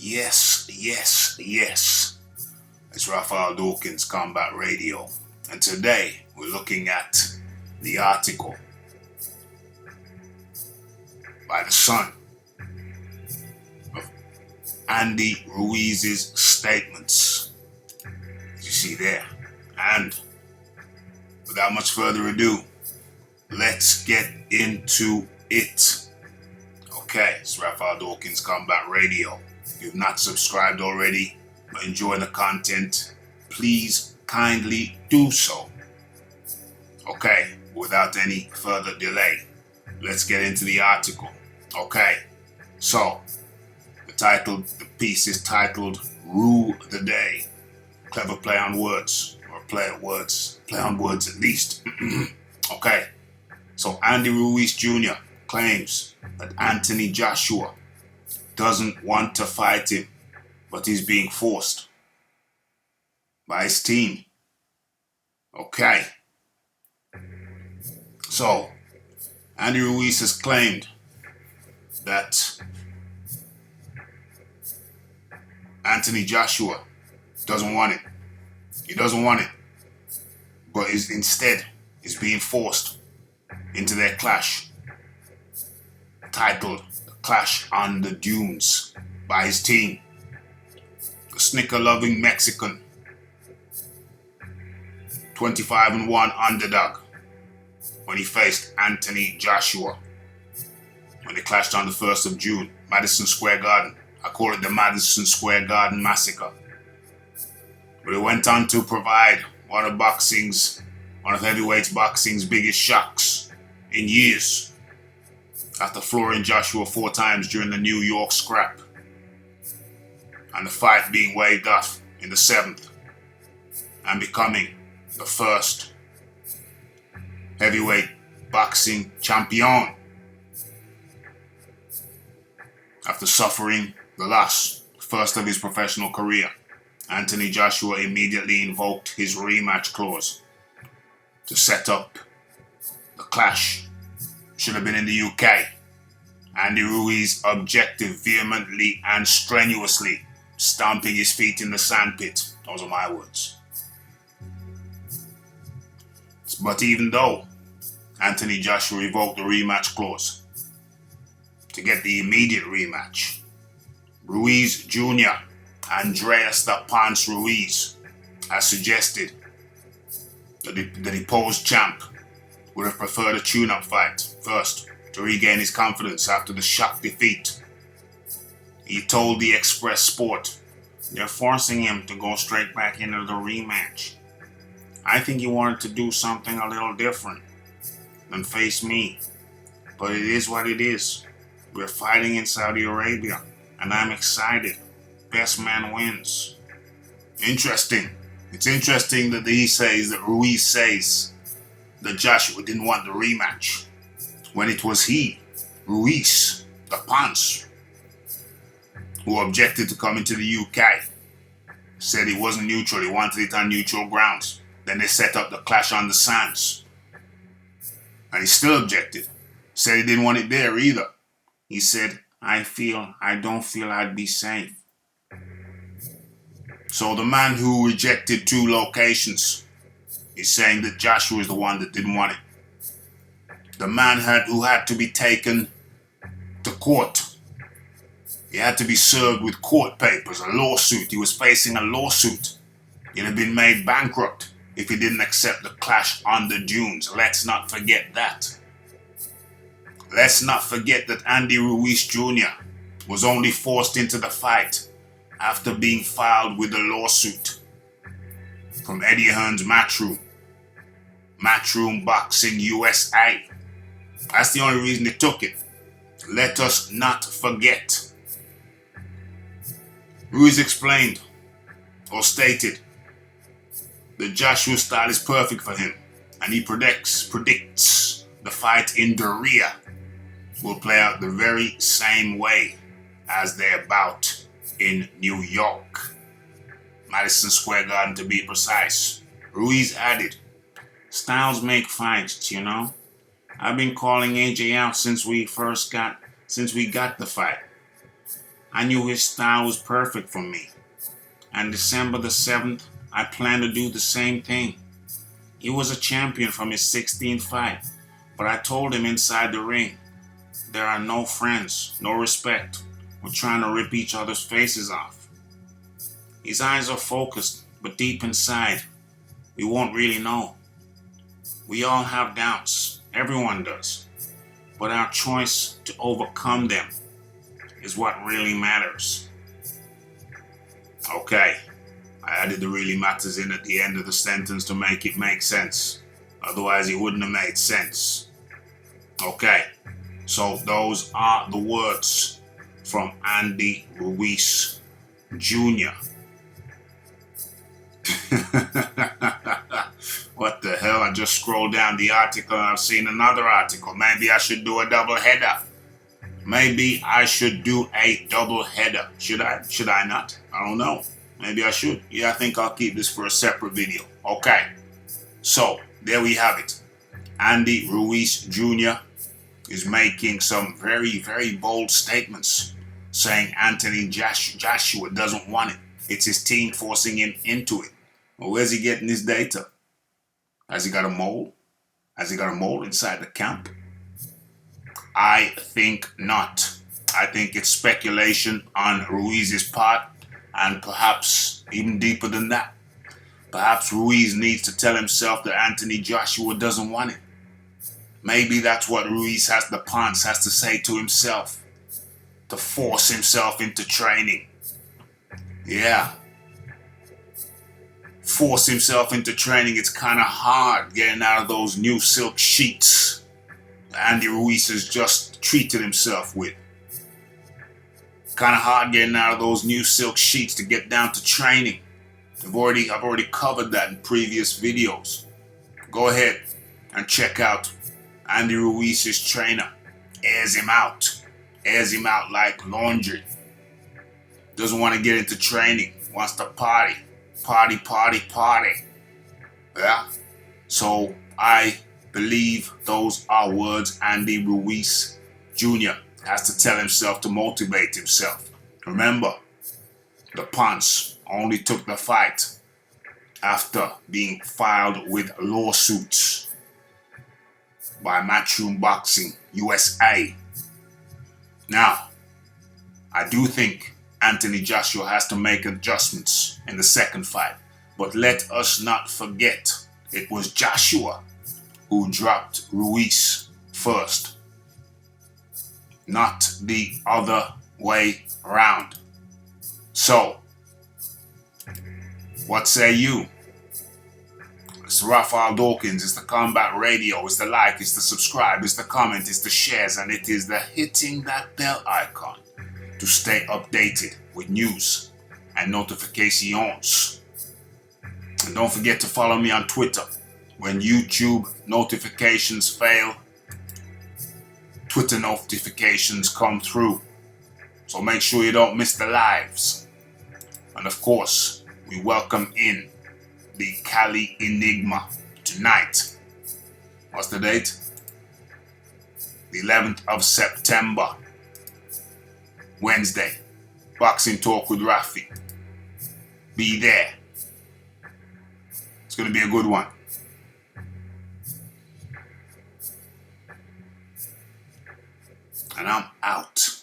Yes. It's Raphael Dawkins Combat Radio, and today we're looking at the article by the Sun of Andy Ruiz's statements, as you see there. And without much further ado, let's get into it. Okay, it's Raphael Dawkins Combat Radio. If you've not subscribed already, but enjoy the content, please kindly do so. Okay, without any further delay, let's get into the article. Okay, so the piece is titled Rule the Day. Clever play on words, or play on words at least. Okay, so Andy Ruiz Jr. claims that Anthony Joshua doesn't want to fight him, but he's being forced by his team. Okay. So, Andy Ruiz has claimed that Anthony Joshua doesn't want it. He doesn't want it, but instead is being forced into their clash, titled The Clash on the Dunes, by his team. The snicker-loving Mexican, 25-1 underdog, when he faced Anthony Joshua when they clashed on the 1st of June, Madison Square Garden. I call it the Madison Square Garden Massacre. But he went on to provide one of heavyweight boxing's biggest shocks in years, after flooring Joshua 4 times during the New York scrap, and the fight being waved off in the 7th, and becoming the first heavyweight boxing champion after suffering the loss, first of his professional career. Anthony Joshua immediately invoked his rematch clause to set up the clash. Should have been in the UK. Andy Ruiz objected vehemently and strenuously, stomping his feet in the sandpit. Those are my words. But even though Anthony Joshua revoked the rematch clause to get the immediate rematch, Ruiz Jr., Andreas the Ponce Ruiz, has suggested that the deposed champ would have preferred a tune-up fight first to regain his confidence after the shock defeat. He told the Express Sport, "They're forcing him to go straight back into the rematch. I think he wanted to do something a little different than face me. But it is what it is. We're fighting in Saudi Arabia, and I'm excited. Best man wins." Interesting. It's interesting that Ruiz says that Joshua didn't want the rematch, when it was he, Ruiz, the Ponce, who objected to coming to the UK. Said he wasn't neutral, he wanted it on neutral grounds. Then they set up the clash on the sands, and he still objected. Said he didn't want it there either. He said, I don't feel I'd be safe. So the man who rejected 2 locations is saying that Joshua is the one that didn't want it. The man who had to be taken to court. He had to be served with court papers, a lawsuit. He was facing a lawsuit. He'd have been made bankrupt if he didn't accept the clash on the dunes. Let's not forget that. Let's not forget that Andy Ruiz Jr. was only forced into the fight after being filed with a lawsuit from Eddie Hearn's Matchroom Boxing USA. That's the only reason they took it. Let us not forget. Ruiz explained or stated that Joshua's style is perfect for him, and he predicts the fight in Doria will play out the very same way as their bout in New York, Madison Square Garden to be precise. Ruiz added, "Styles make fights, you know. I've been calling AJ out since we got the fight. I knew his style was perfect for me. And December the 7th, I plan to do the same thing. He was a champion from his 16th fight, but I told him inside the ring, there are no friends, no respect. We're trying to rip each other's faces off. His eyes are focused, but deep inside, we won't really know. We all have doubts, everyone does, but our choice to overcome them is what really matters. Okay, I added the really matters in at the end of the sentence to make it make sense. Otherwise it wouldn't have made sense. Okay, so those are the words from Andy Ruiz Jr. What the hell? I just scrolled down the article and I've seen another article. Maybe I should do a double header. Maybe I should do a double header. Should I? Should I not? I don't know. Maybe I should. Yeah, I think I'll keep this for a separate video. Okay. So, there we have it. Andy Ruiz Jr. is making some very, very bold statements, saying Anthony Joshua doesn't want it. It's his team forcing him into it. Well, where's he getting this data? Has he got a mole? Has he got a mole inside the camp? I think not. I think it's speculation on Ruiz's part, and perhaps even deeper than that. Perhaps Ruiz needs to tell himself that Anthony Joshua doesn't want it. Maybe that's what Ruiz has to say to himself, to force himself into training. Yeah. Force himself into training. It's kind of hard getting out of those new silk sheets Andy Ruiz has just treated himself with. Kind of hard getting out of those new silk sheets to get down to training. I've already covered that in previous videos. Go ahead and check out Andy Ruiz's trainer. Airs him out like laundry. Doesn't want to get into training. Wants to party. Yeah. So I believe those are words Andy Ruiz Jr. has to tell himself to motivate himself. Remember, the Ponce only took the fight after being filed with lawsuits by Matchroom Boxing USA. Now, I do think Anthony Joshua has to make adjustments in the second fight, but let us not forget it was Joshua who dropped Ruiz first, not the other way around. So, what say you? It's Raphael Dawkins, it's the Combat Radio, it's the like, it's the subscribe, it's the comment, it's the shares, and it is the hitting that bell icon to stay updated with news and notifications. And don't forget to follow me on Twitter. When YouTube notifications fail, Twitter notifications come through. So make sure you don't miss the lives. And of course, we welcome in the Cali Enigma tonight. What's the date? The 11th of September. Wednesday. Boxing Talk with Rafi. Be there. It's going to be a good one. And I'm out.